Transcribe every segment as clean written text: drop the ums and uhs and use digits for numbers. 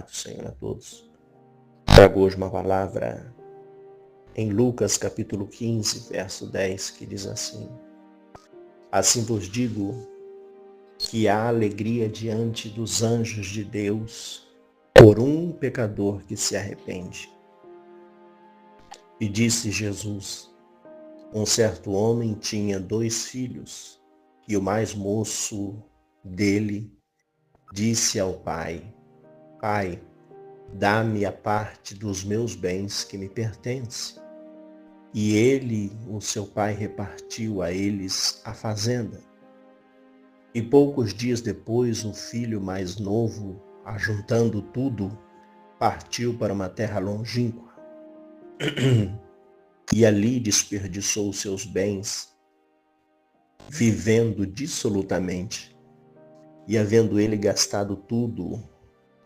do Senhor a todos. Trago hoje uma palavra em Lucas capítulo 15, verso 10, que diz assim: Assim vos digo que há alegria diante dos anjos de Deus por um pecador que se arrepende. E disse Jesus: Um certo homem tinha 2 filhos, e o mais moço dele disse ao pai: Pai, dá-me a parte dos meus bens que me pertence. E ele, o seu pai, repartiu a eles a fazenda. E poucos dias depois, o filho mais novo, ajuntando tudo, partiu para uma terra longínqua. E ali desperdiçou seus bens, vivendo dissolutamente. E havendo ele gastado tudo,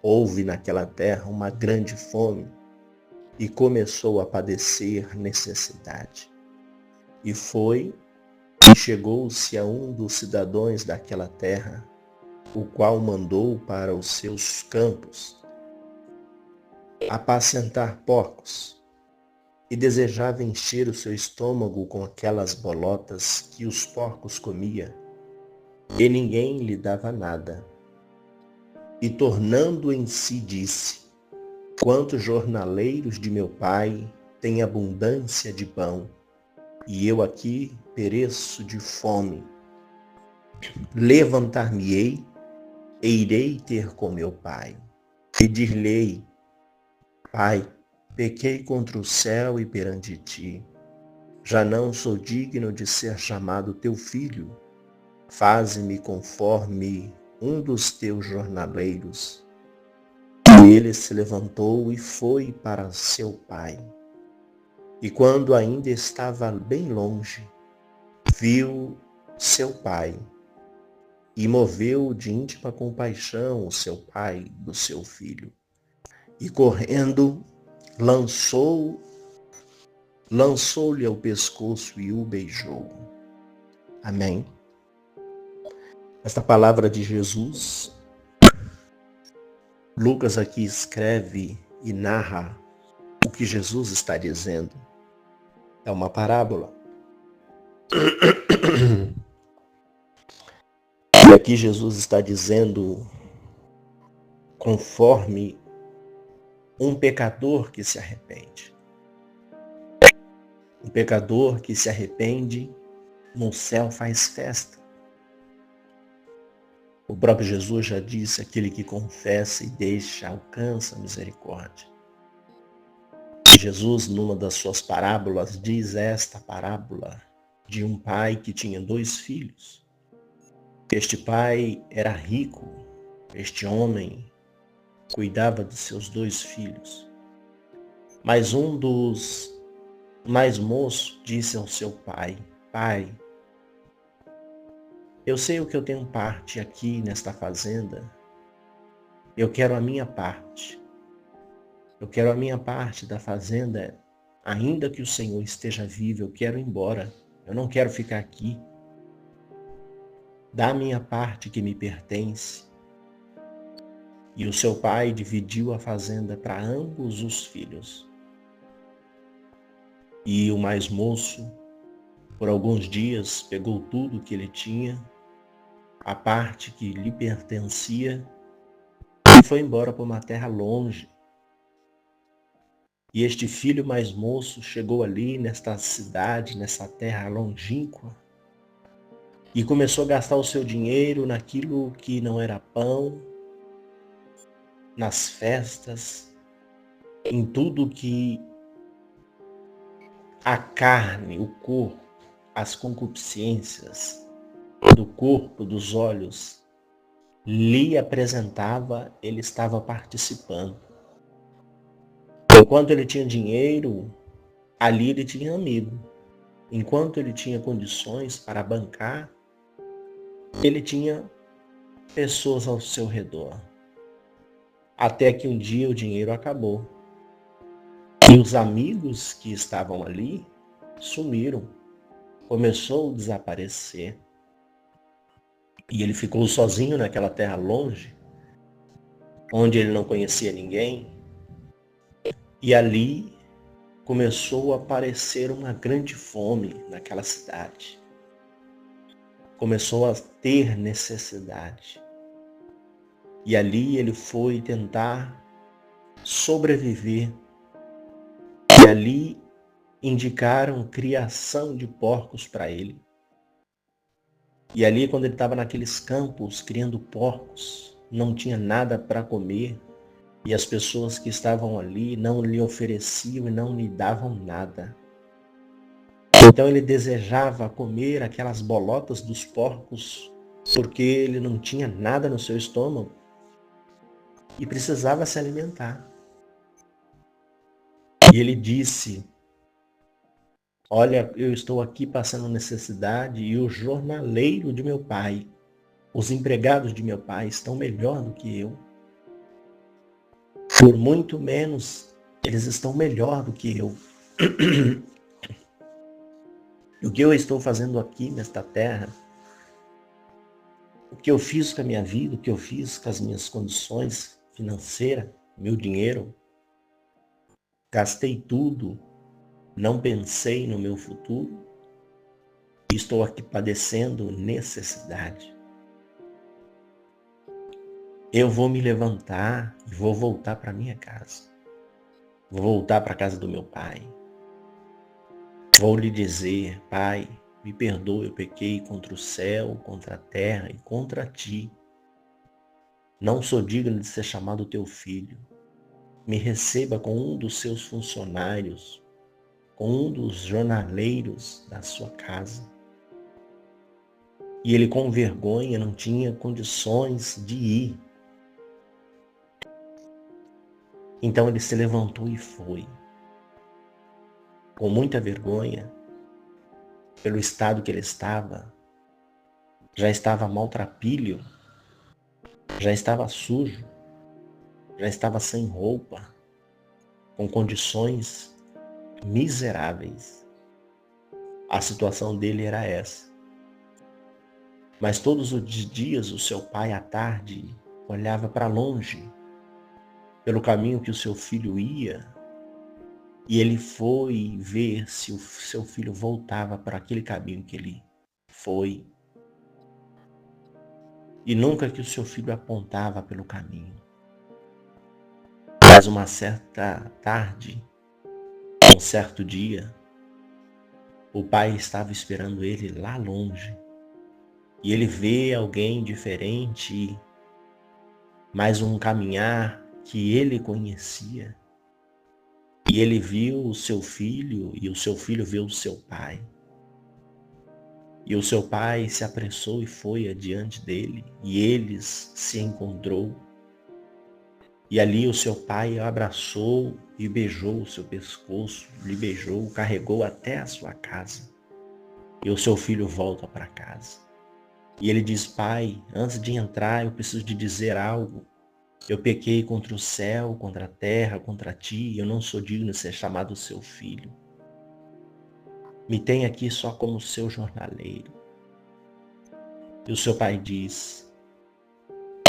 houve naquela terra uma grande fome, e começou a padecer necessidade. E foi e chegou-se a um dos cidadãos daquela terra, o qual mandou para os seus campos apacentar porcos, e desejava encher o seu estômago com aquelas bolotas que os porcos comia, e ninguém lhe dava nada. E tornando em si disse: Quantos jornaleiros de meu pai têm abundância de pão, e eu aqui pereço de fome. Levantar-me-ei e irei ter com meu pai. E dir-lhe-ei: Pai, pequei contra o céu e perante ti. Já não sou digno de ser chamado teu filho. Faze-me conforme um dos teus jornaleiros. E ele se levantou e foi para seu pai. E quando ainda estava bem longe, viu seu pai, e moveu de íntima compaixão o seu pai do seu filho. E correndo, lançou-lhe ao pescoço e o beijou. Amém. Esta palavra de Jesus, Lucas aqui escreve e narra o que Jesus está dizendo. É uma parábola. E aqui Jesus está dizendo, conforme um pecador que se arrepende. Um pecador que se arrepende, no céu faz festa. O próprio Jesus já disse: aquele que confessa e deixa, alcança a misericórdia. Jesus, numa das suas parábolas, diz esta parábola de um pai que tinha 2 filhos. Este pai era rico, este homem cuidava de seus 2 filhos. Mas um dos mais moços disse ao seu pai: Pai, eu sei o que eu tenho parte aqui nesta fazenda. Eu quero a minha parte. Eu quero a minha parte da fazenda. Ainda que o Senhor esteja vivo, eu quero ir embora. Eu não quero ficar aqui. Dá a minha parte que me pertence. E o seu pai dividiu a fazenda para ambos os filhos. E o mais moço, por alguns dias, pegou tudo que ele tinha, a parte que lhe pertencia, e foi embora para uma terra longe. E este filho mais moço chegou ali nesta cidade, nessa terra longínqua, e começou a gastar o seu dinheiro naquilo que não era pão, nas festas, em tudo que a carne, o corpo, as concupiscências do corpo, dos olhos, lhe apresentava, ele estava participando. Enquanto ele tinha dinheiro, ali ele tinha amigo. Enquanto ele tinha condições para bancar, ele tinha pessoas ao seu redor. Até que um dia o dinheiro acabou. E os amigos que estavam ali sumiram. Começou a desaparecer. E ele ficou sozinho naquela terra longe. onde ele não conhecia ninguém, e ali começou a aparecer uma grande fome naquela cidade. Começou a ter necessidade. E ali ele foi tentar sobreviver. E ali indicaram criação de porcos para ele. E ali, quando ele estava naqueles campos criando porcos, não tinha nada para comer. E as pessoas que estavam ali não lhe ofereciam e não lhe davam nada. Então ele desejava comer aquelas bolotas dos porcos, porque ele não tinha nada no seu estômago e precisava se alimentar. E ele disse: olha, eu estou aqui passando necessidade e o jornaleiro de meu pai, os empregados de meu pai estão melhor do que eu. Por muito menos, eles estão melhor do que eu. O que eu estou fazendo aqui nesta terra, o que eu fiz com a minha vida, o que eu fiz com as minhas condições financeiras, meu dinheiro, gastei tudo, não pensei no meu futuro e estou aqui padecendo necessidade. Eu vou me levantar e vou voltar para minha casa. Vou voltar para a casa do meu pai. Vou lhe dizer: pai, me perdoe, eu pequei contra o céu, contra a terra e contra ti. Não sou digno de ser chamado teu filho. Me receba com um dos seus funcionários, com um dos jornaleiros da sua casa. E ele, com vergonha, não tinha condições de ir. Então ele se levantou e foi. Com muita vergonha, pelo estado que ele estava, já estava maltrapilho, já estava sujo, já estava sem roupa, com condições miseráveis. A situação dele era essa. Mas todos os dias o seu pai à tarde olhava para longe, pelo caminho que o seu filho ia, e ele foi ver se o seu filho voltava para aquele caminho que ele foi. E nunca que o seu filho apontava pelo caminho. Mas uma certa tarde, um certo dia, o pai estava esperando ele lá longe. E ele vê alguém diferente, mais um caminhar que ele conhecia. E ele viu o seu filho e o seu filho viu o seu pai. E o seu pai se apressou e foi adiante dele, e eles se encontrou. E ali o seu pai o abraçou e beijou o seu pescoço, lhe beijou, o carregou até a sua casa. E o seu filho volta para casa. E ele diz: pai, antes de entrar eu preciso de dizer algo. Eu pequei contra o céu, contra a terra, contra ti, e eu não sou digno de ser chamado seu filho. Me tem aqui só como seu jornaleiro. E o seu pai diz: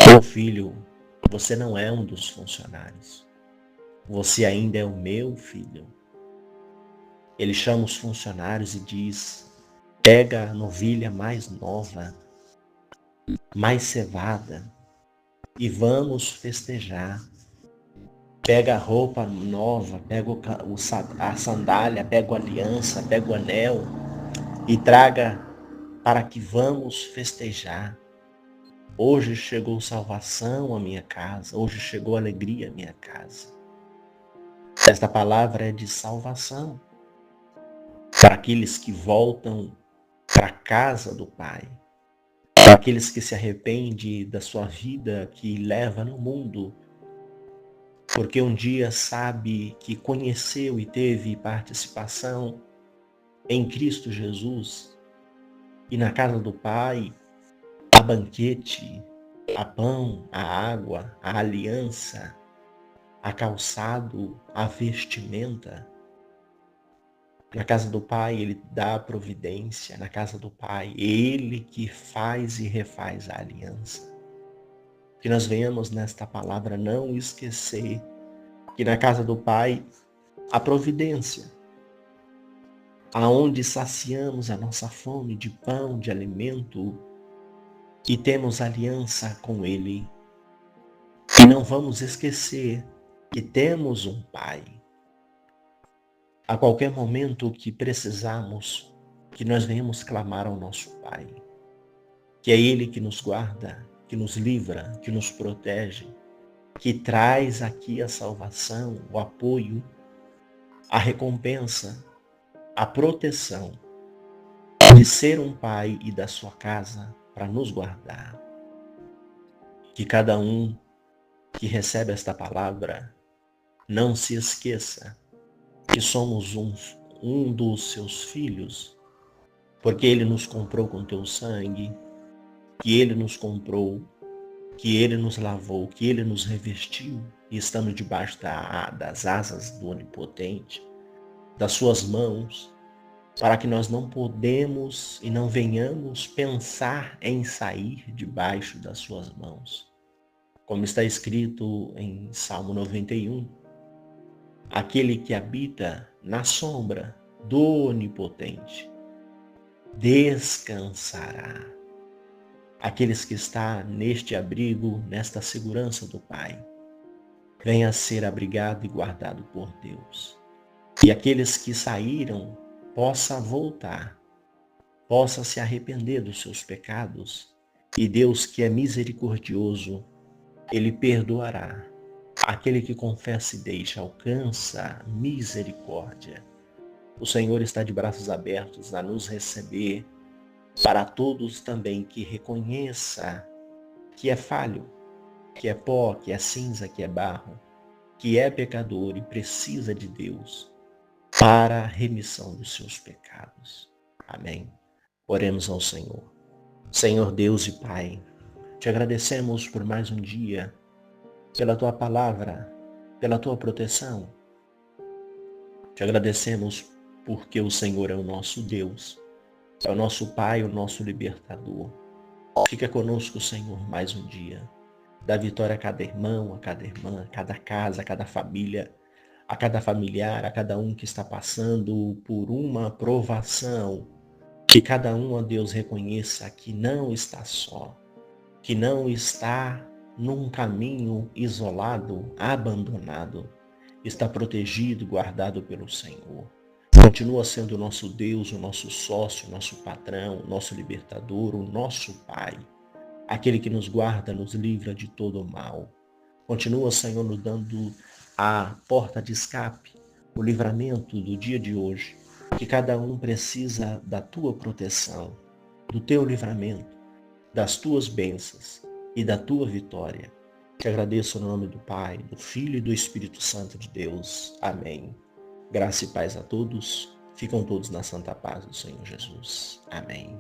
meu filho, você não é um dos funcionários. Você ainda é o meu filho. Ele chama os funcionários e diz: pega a novilha mais nova, mais cevada, e vamos festejar. Pega a roupa nova, pega a sandália, pega a aliança, pega o anel e traga para que vamos festejar. Hoje chegou salvação à minha casa, hoje chegou alegria à minha casa. Esta palavra é de salvação para aqueles que voltam para a casa do Pai, para aqueles que se arrependem da sua vida que leva no mundo, porque um dia sabe que conheceu e teve participação em Cristo Jesus, e na casa do Pai há banquete, há pão, há água, há aliança, há calçado, há vestimenta. Na casa do Pai ele dá a providência, na casa do Pai ele que faz e refaz a aliança. Que nós venhamos nesta palavra não esquecer que na casa do Pai há providência, aonde saciamos a nossa fome de pão, de alimento, e temos aliança com Ele. E não vamos esquecer que temos um Pai. A qualquer momento que precisarmos, que nós venhamos clamar ao nosso Pai. Que é Ele que nos guarda, que nos livra, que nos protege, que traz aqui a salvação, o apoio, a recompensa, a proteção de ser um Pai e da sua casa para nos guardar. Que cada um que recebe esta palavra não se esqueça que somos um dos seus filhos, porque Ele nos comprou com teu sangue, que Ele nos comprou, que Ele nos lavou, que Ele nos revestiu e estamos debaixo das asas do Onipotente, das suas mãos, para que nós não podemos e não venhamos pensar em sair debaixo das suas mãos. Como está escrito em Salmo 91, aquele que habita na sombra do Onipotente descansará. Aqueles que estão neste abrigo, nesta segurança do Pai, venha a ser abrigado e guardado por Deus. E aqueles que saíram, possa voltar, possa se arrepender dos seus pecados, e Deus, que é misericordioso, Ele perdoará. Aquele que confessa e deixa alcança misericórdia. O Senhor está de braços abertos a nos receber, para todos também que reconheça que é falho, que é pó, que é cinza, que é barro, que é pecador e precisa de Deus para a remissão dos seus pecados. Amém. Oremos ao Senhor. Senhor Deus e Pai, te agradecemos por mais um dia, pela tua palavra, pela tua proteção. Te agradecemos porque o Senhor é o nosso Deus, é o nosso Pai, o nosso libertador. Fica conosco, Senhor, mais um dia. Dá vitória a cada irmão, a cada irmã, a cada casa, a cada família, a cada familiar, a cada um que está passando por uma provação. Que cada um, ó Deus, reconheça que não está só, que não está num caminho isolado, abandonado. Está protegido, guardado pelo Senhor. Continua sendo o nosso Deus, o nosso sócio, o nosso patrão, o nosso libertador, o nosso Pai. Aquele que nos guarda, nos livra de todo o mal. Continua, Senhor, nos dando a porta de escape, o livramento do dia de hoje. Que cada um precisa da tua proteção, do teu livramento, das tuas bênçãos e da tua vitória. Te agradeço no nome do Pai, do Filho e do Espírito Santo de Deus. Amém. Graça e paz a todos. Ficam todos na santa paz do Senhor Jesus. Amém.